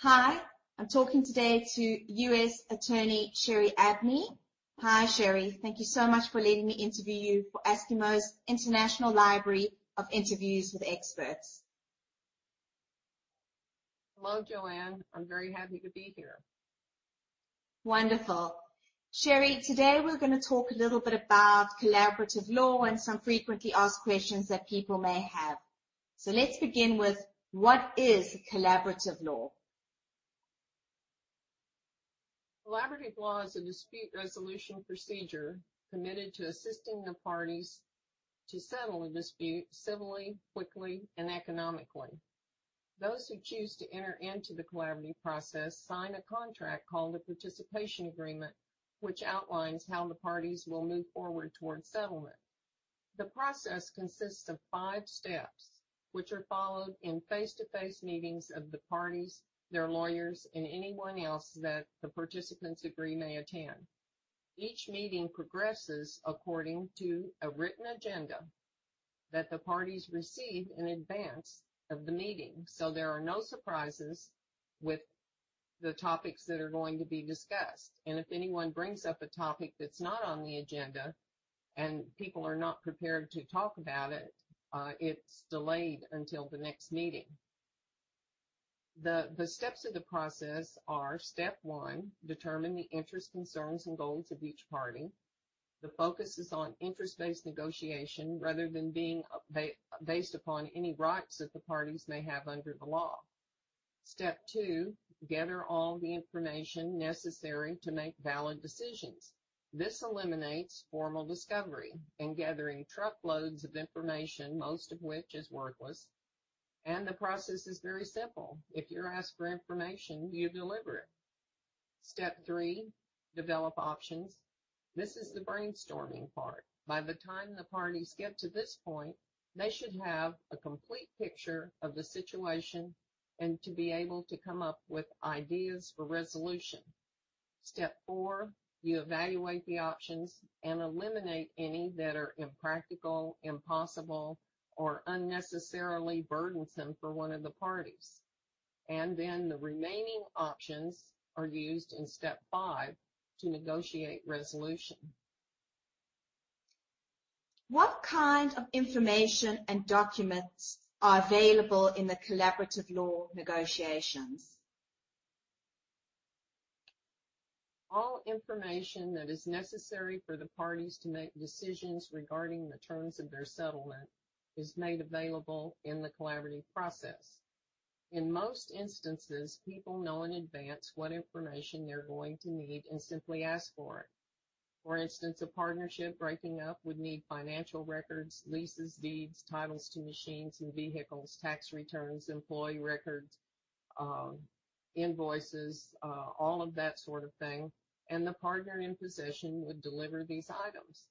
Hi, I'm talking today to U.S. Attorney Sherrie Abney. Hi, Sherrie. Thank you so much for letting me interview you for Askimo's International Library of Interviews with Experts. Hello, Joanne. I'm very happy to be here. Wonderful. Sherrie, today we're going to talk a little bit about collaborative law and some frequently asked questions that people may have. So let's begin with, what is collaborative law? Collaborative law is a dispute resolution procedure committed to assisting the parties to settle a dispute civilly, quickly, and economically. Those who choose to enter into the collaborative process sign a contract called a participation agreement, which outlines how the parties will move forward toward settlement. The process consists of 5 steps, which are followed in face-to-face meetings of the parties, their lawyers, and anyone else that the participants agree may attend. Each meeting progresses according to a written agenda that the parties receive in advance of the meeting, so there are no surprises with the topics that are going to be discussed. And if anyone brings up a topic that's not on the agenda and people are not prepared to talk about it, it's delayed until the next meeting. The steps of the process are: step 1, determine the interests, concerns, and goals of each party. The focus is on interest-based negotiation rather than being based upon any rights that the parties may have under the law. Step 2, gather all the information necessary to make valid decisions. This eliminates formal discovery and gathering truckloads of information, most of which is worthless. And the process is very simple. If you're asked for information, you deliver it. Step 3, develop options. This is the brainstorming part. By the time the parties get to this point, they should have a complete picture of the situation and to be able to come up with ideas for resolution. Step 4, you evaluate the options and eliminate any that are impractical, impossible, or unnecessarily burdensome for one of the parties. And then the remaining options are used in step 5 to negotiate resolution. What kind of information and documents are available in the collaborative law negotiations? All information that is necessary for the parties to make decisions regarding the terms of their settlement is made available in the collaborative process. In most instances, people know in advance what information they're going to need and simply ask for it. For instance, a partnership breaking up would need financial records, leases, deeds, titles to machines and vehicles, tax returns, employee records, invoices, all of that sort of thing, and the partner in possession would deliver these items.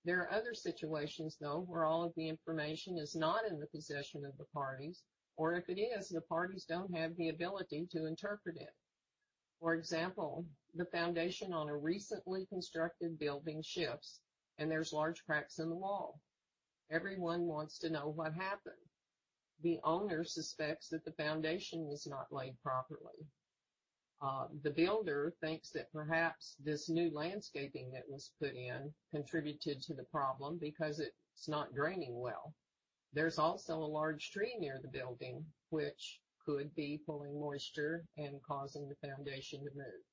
There are other situations, though, where all of the information is not in the possession of the parties, or if it is, the parties don't have the ability to interpret it. For example, the foundation on a recently constructed building shifts, and there's large cracks in the wall. Everyone wants to know what happened. The owner suspects that the foundation was not laid properly. The builder thinks that perhaps this new landscaping that was put in contributed to the problem because it's not draining well. There's also a large tree near the building, which could be pulling moisture and causing the foundation to move.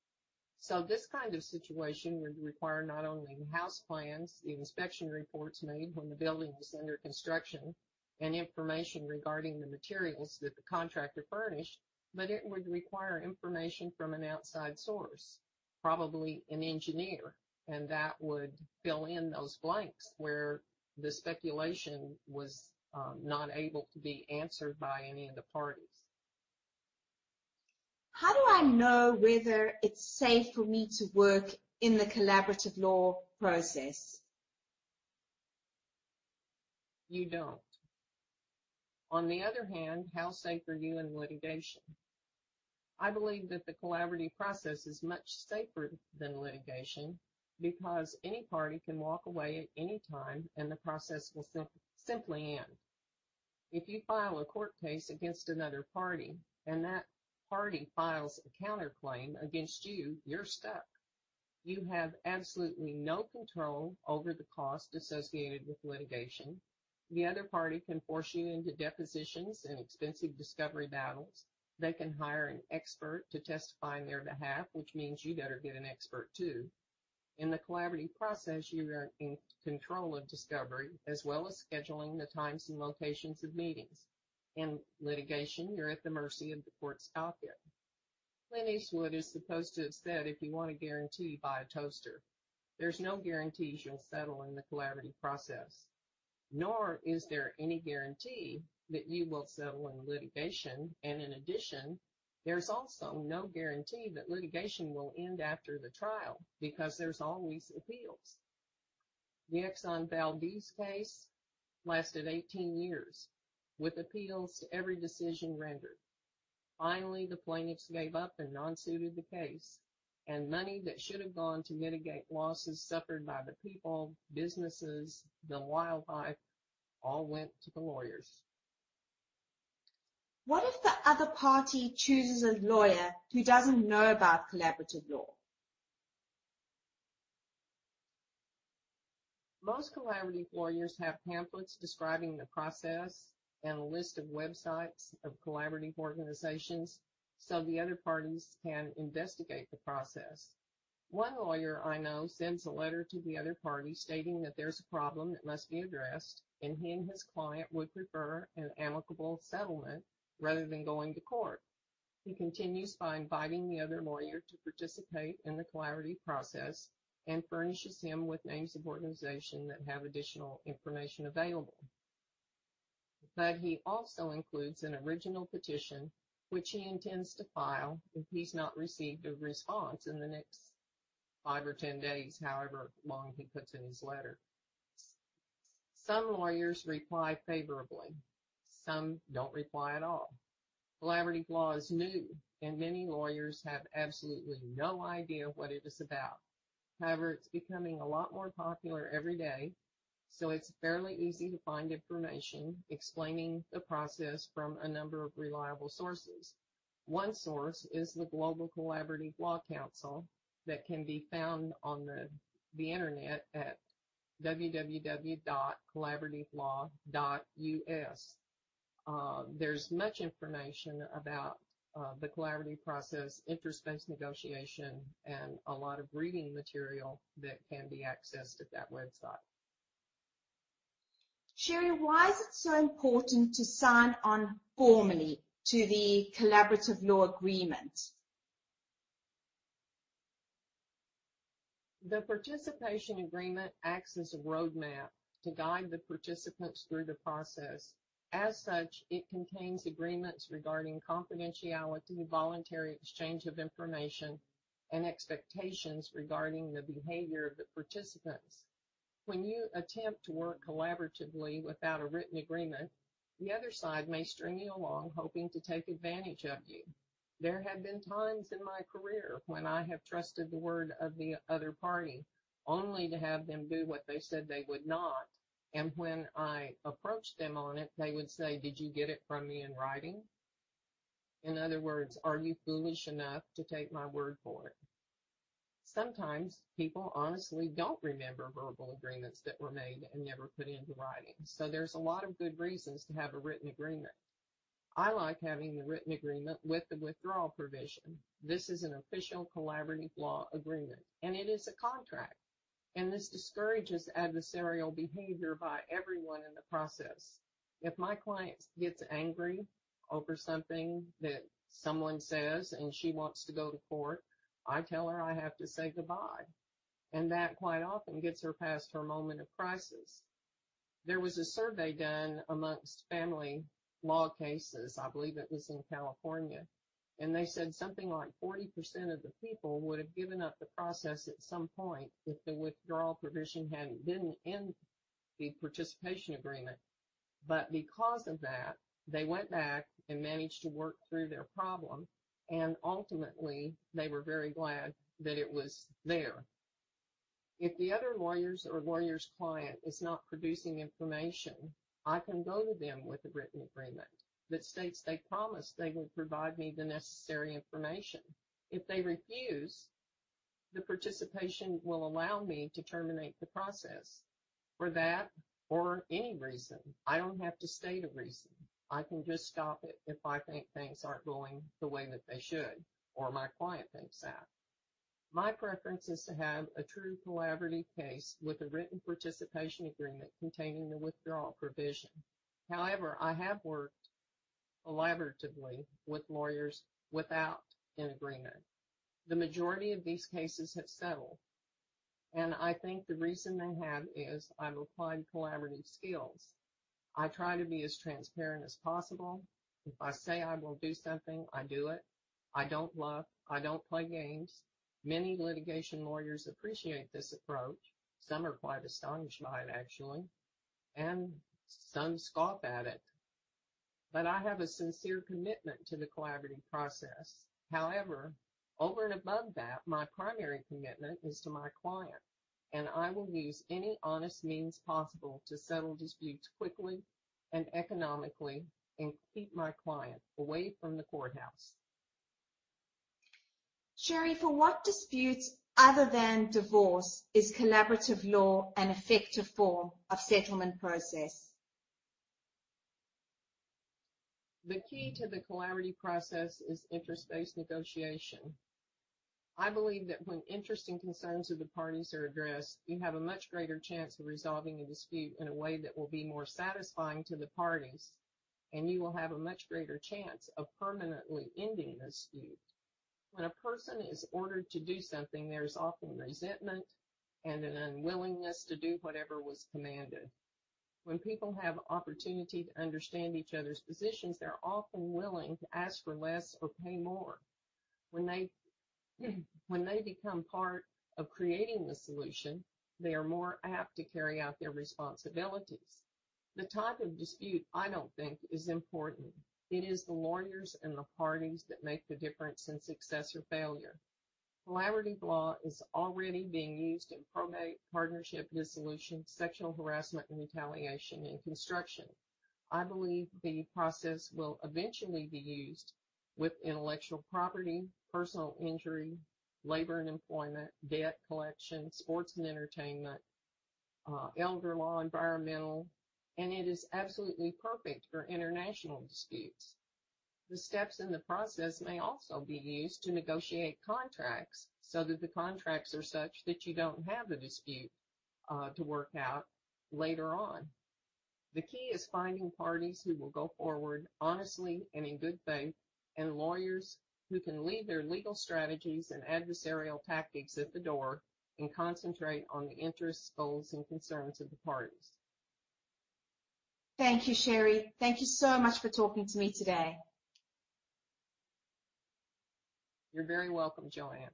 So this kind of situation would require not only house plans, the inspection reports made when the building was under construction, and information regarding the materials that the contractor furnished, but it would require information from an outside source, probably an engineer, and that would fill in those blanks where the speculation was not able to be answered by any of the parties. How do I know whether it's safe for me to work in the collaborative law process? You don't. On the other hand, how safe are you in litigation? I believe that the collaborative process is much safer than litigation because any party can walk away at any time and the process will simply end. If you file a court case against another party and that party files a counterclaim against you, you're stuck. You have absolutely no control over the cost associated with litigation. The other party can force you into depositions and expensive discovery battles. They can hire an expert to testify on their behalf, which means you better get an expert too. In the collaborative process, you are in control of discovery, as well as scheduling the times and locations of meetings. In litigation, you're at the mercy of the court's docket. Clint Eastwood is supposed to have said, if you want a guarantee, buy a toaster. There's no guarantees you'll settle in the collaborative process. Nor is there any guarantee that you will settle in litigation, and in addition, there's also no guarantee that litigation will end after the trial, because there's always appeals. The Exxon Valdez case lasted 18 years, with appeals to every decision rendered. Finally, the plaintiffs gave up and non-suited the case, and money that should have gone to mitigate losses suffered by the people, businesses, the wildlife, all went to the lawyers. What if the other party chooses a lawyer who doesn't know about collaborative law? Most collaborative lawyers have pamphlets describing the process and a list of websites of collaborative organizations so the other parties can investigate the process. One lawyer I know sends a letter to the other party stating that there's a problem that must be addressed, and he and his client would prefer an amicable settlement rather than going to court. He continues by inviting the other lawyer to participate in the collaborative process and furnishes him with names of organizations that have additional information available. But he also includes an original petition, which he intends to file if he's not received a response in the next 5 or 10 days, however long he puts in his letter. Some lawyers reply favorably. Some don't reply at all. Collaborative law is new, and many lawyers have absolutely no idea what it is about. However, it's becoming a lot more popular every day, so it's fairly easy to find information explaining the process from a number of reliable sources. One source is the Global Collaborative Law Council that can be found on the internet at www.collaborativelaw.us. There's much information about the collaborative process, interest-based negotiation, and a lot of reading material that can be accessed at that website. Sherrie, why is it so important to sign on formally to the collaborative law agreement? The participation agreement acts as a roadmap to guide the participants through the process. As such, it contains agreements regarding confidentiality, voluntary exchange of information, and expectations regarding the behavior of the participants. When you attempt to work collaboratively without a written agreement, the other side may string you along hoping to take advantage of you. There have been times in my career when I have trusted the word of the other party, only to have them do what they said they would not. And when I approached them on it, they would say, "Did you get it from me in writing?" In other words, are you foolish enough to take my word for it? Sometimes people honestly don't remember verbal agreements that were made and never put into writing. So there's a lot of good reasons to have a written agreement. I like having the written agreement with the withdrawal provision. This is an official collaborative law agreement, and it is a contract. And this discourages adversarial behavior by everyone in the process. If my client gets angry over something that someone says and she wants to go to court, I tell her I have to say goodbye. And that quite often gets her past her moment of crisis. There was a survey done amongst family law cases, I believe it was in California, and they said something like 40% of the people would have given up the process at some point if the withdrawal provision hadn't been in the participation agreement. But because of that, they went back and managed to work through their problem, and ultimately they were very glad that it was there. If the other lawyers or lawyer's client is not producing information, I can go to them with a written agreement. that states they promised they would provide me the necessary information. If they refuse, the participation will allow me to terminate the process. For that or any reason, I don't have to state a reason. I can just stop it if I think things aren't going the way that they should, or my client thinks that. My preference is to have a true collaborative case with a written participation agreement containing the withdrawal provision. However, I have worked collaboratively with lawyers without an agreement. The majority of these cases have settled, and I think the reason they have is I've applied collaborative skills. I try to be as transparent as possible. If I say I will do something, I do it. I don't bluff. I don't play games. Many litigation lawyers appreciate this approach. Some are quite astonished by it, actually, and some scoff at it. But I have a sincere commitment to the collaborative process. However, over and above that, my primary commitment is to my client, and I will use any honest means possible to settle disputes quickly and economically and keep my client away from the courthouse. Sherrie, for what disputes other than divorce is collaborative law an effective form of settlement process? The key to the collaborative process is interest-based negotiation. I believe that when interest and concerns of the parties are addressed, you have a much greater chance of resolving a dispute in a way that will be more satisfying to the parties, and you will have a much greater chance of permanently ending the dispute. When a person is ordered to do something, there's often resentment and an unwillingness to do whatever was commanded. When people have opportunity to understand each other's positions, they're often willing to ask for less or pay more. When they become part of creating the solution, they are more apt to carry out their responsibilities. The type of dispute, I don't think, is important. It is the lawyers and the parties that make the difference in success or failure. Collaborative law is already being used in probate, partnership dissolution, sexual harassment and retaliation, and construction. I believe the process will eventually be used with intellectual property, personal injury, labor and employment, debt collection, sports and entertainment, elder law, environmental, and it is absolutely perfect for international disputes. The steps in the process may also be used to negotiate contracts so that the contracts are such that you don't have a dispute to work out later on. The key is finding parties who will go forward honestly and in good faith, and lawyers who can leave their legal strategies and adversarial tactics at the door and concentrate on the interests, goals, and concerns of the parties. Thank you, Sherrie. Thank you so much for talking to me today. You're very welcome, Joanne.